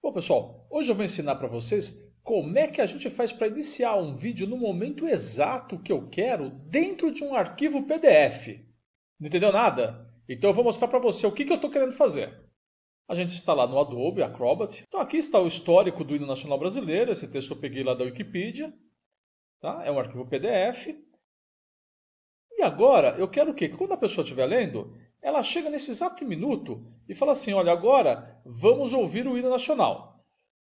Bom, pessoal, hoje eu vou ensinar para vocês como é que a gente faz para iniciar um vídeo no momento exato que eu quero dentro de um arquivo PDF. Não entendeu nada? Então eu vou mostrar para você o que eu estou querendo fazer. A gente está lá no Adobe Acrobat. Então aqui está o histórico do hino nacional brasileiro. Esse texto eu peguei lá da Wikipedia. Tá? É um arquivo PDF. E agora eu quero o quê? Que quando a pessoa estiver lendo, ela chega nesse exato minuto e fala assim, olha, agora vamos ouvir o hino nacional.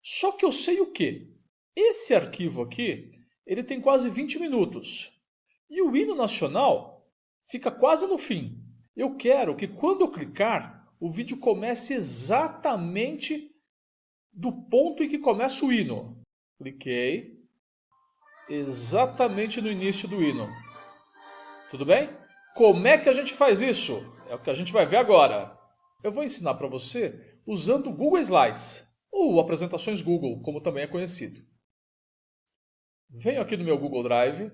Só que eu sei o quê? Esse arquivo aqui, ele tem quase 20 minutos. E o hino nacional fica quase no fim. Eu quero que quando eu clicar, o vídeo comece exatamente do ponto em que começa o hino. Cliquei. Exatamente no início do hino. Tudo bem? Como é que a gente faz isso? É o que a gente vai ver agora. Eu vou ensinar para você usando o Google Slides, ou apresentações Google, como também é conhecido. Venho aqui no meu Google Drive,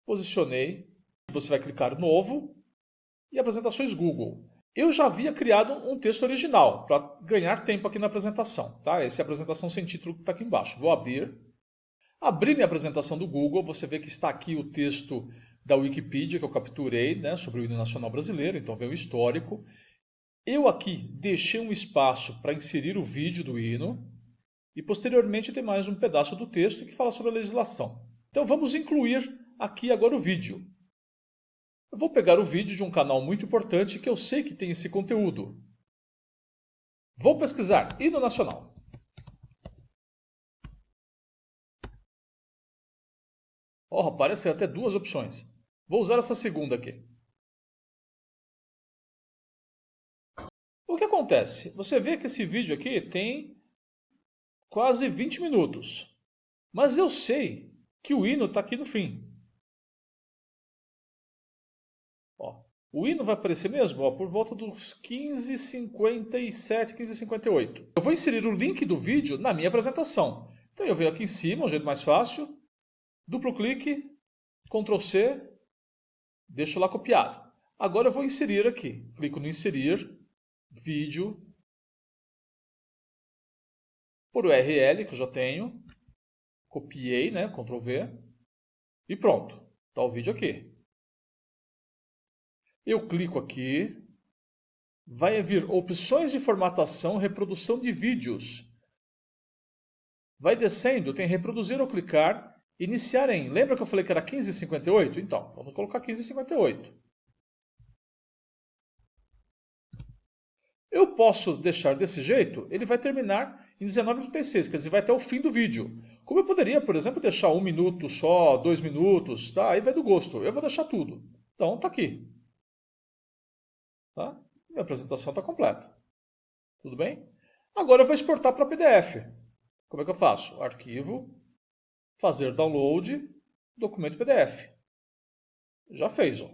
posicionei, você vai clicar Novo e Apresentações Google. Eu já havia criado um texto original para ganhar tempo aqui na apresentação. Tá? Essa é a apresentação sem título que está aqui embaixo. Vou abrir. Abri minha apresentação do Google, você vê que está aqui o texto da Wikipedia que eu capturei, né, sobre o hino nacional brasileiro, então vem o histórico. Eu aqui deixei um espaço para inserir o vídeo do hino e posteriormente tem mais um pedaço do texto que fala sobre a legislação. Então vamos incluir aqui agora o vídeo. Eu vou pegar o vídeo de um canal muito importante que eu sei que tem esse conteúdo. Vou pesquisar hino nacional. Aparecem até duas opções. Vou usar essa segunda aqui. O que acontece? Você vê que esse vídeo aqui tem quase 20 minutos. Mas eu sei que o hino está aqui no fim. O hino vai aparecer mesmo por volta dos 15h57, 15h58. Eu vou inserir o link do vídeo na minha apresentação. Então eu venho aqui em cima, um jeito mais fácil. Duplo clique, Ctrl C, deixo lá copiado. Agora eu vou inserir aqui. Clico no inserir, vídeo, por URL que eu já tenho. Copiei, né? Ctrl V. E pronto. Está o vídeo aqui. Eu clico aqui. Vai vir opções de formatação, reprodução de vídeos. Vai descendo, tem reproduzir ou clicar. Iniciar em. Lembra que eu falei que era 15h58? Então, vamos colocar 15h58. Eu posso deixar desse jeito, ele vai terminar em 19h36, quer dizer, vai até o fim do vídeo. Como eu poderia, por exemplo, deixar 1 minuto só, 2 minutos, tá? Aí vai do gosto. Eu vou deixar tudo. Então, tá aqui. Tá? Minha apresentação está completa. Tudo bem? Agora eu vou exportar para PDF. Como é que eu faço? Arquivo, fazer download, documento PDF. Já fez, ó.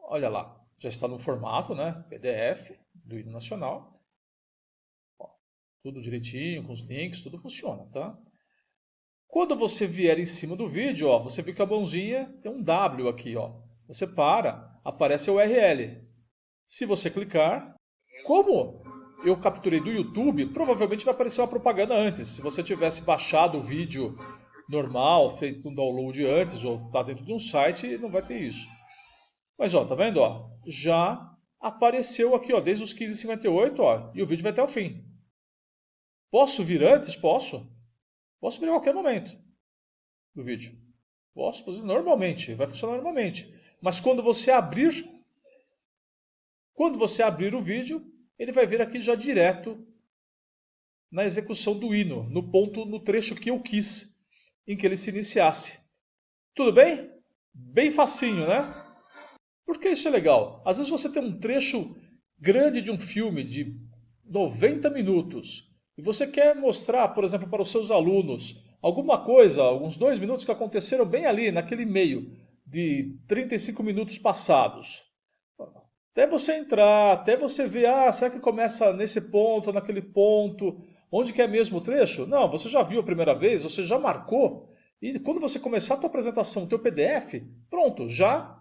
Olha lá, já está no formato, né? PDF do hino nacional. Ó, tudo direitinho, com os links, tudo funciona, tá? Quando você vier em cima do vídeo, ó, você vê que a mãozinha tem um W aqui, ó. Você para, aparece a URL. Se você clicar, como eu capturei do YouTube, provavelmente vai aparecer uma propaganda antes. Se você tivesse baixado o vídeo normal, feito um download antes, ou está dentro de um site, não vai ter isso. Mas ó, tá vendo? Ó, já apareceu aqui, ó, desde os 15h58, ó, e o vídeo vai até o fim. Posso vir antes? Posso. Posso vir a qualquer momento do vídeo. Posso fazer normalmente, vai funcionar normalmente. Mas quando você abrir o vídeo, ele vai vir aqui já direto na execução do hino, no trecho que eu quis em que ele se iniciasse. Tudo bem? Bem facinho, né? Por que isso é legal? Às vezes você tem um trecho grande de um filme de 90 minutos e você quer mostrar, por exemplo, para os seus alunos alguma coisa, alguns 2 minutos que aconteceram bem ali, naquele meio de 35 minutos passados. Até você entrar, até você ver, será que começa nesse ponto, naquele ponto, onde que é mesmo o trecho? Não, você já viu a primeira vez, você já marcou, e quando você começar a tua apresentação, o teu PDF, pronto, já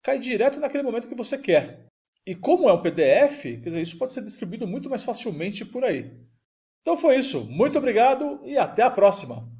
cai direto naquele momento que você quer. E como é um PDF, quer dizer, isso pode ser distribuído muito mais facilmente por aí. Então foi isso. Muito obrigado e até a próxima!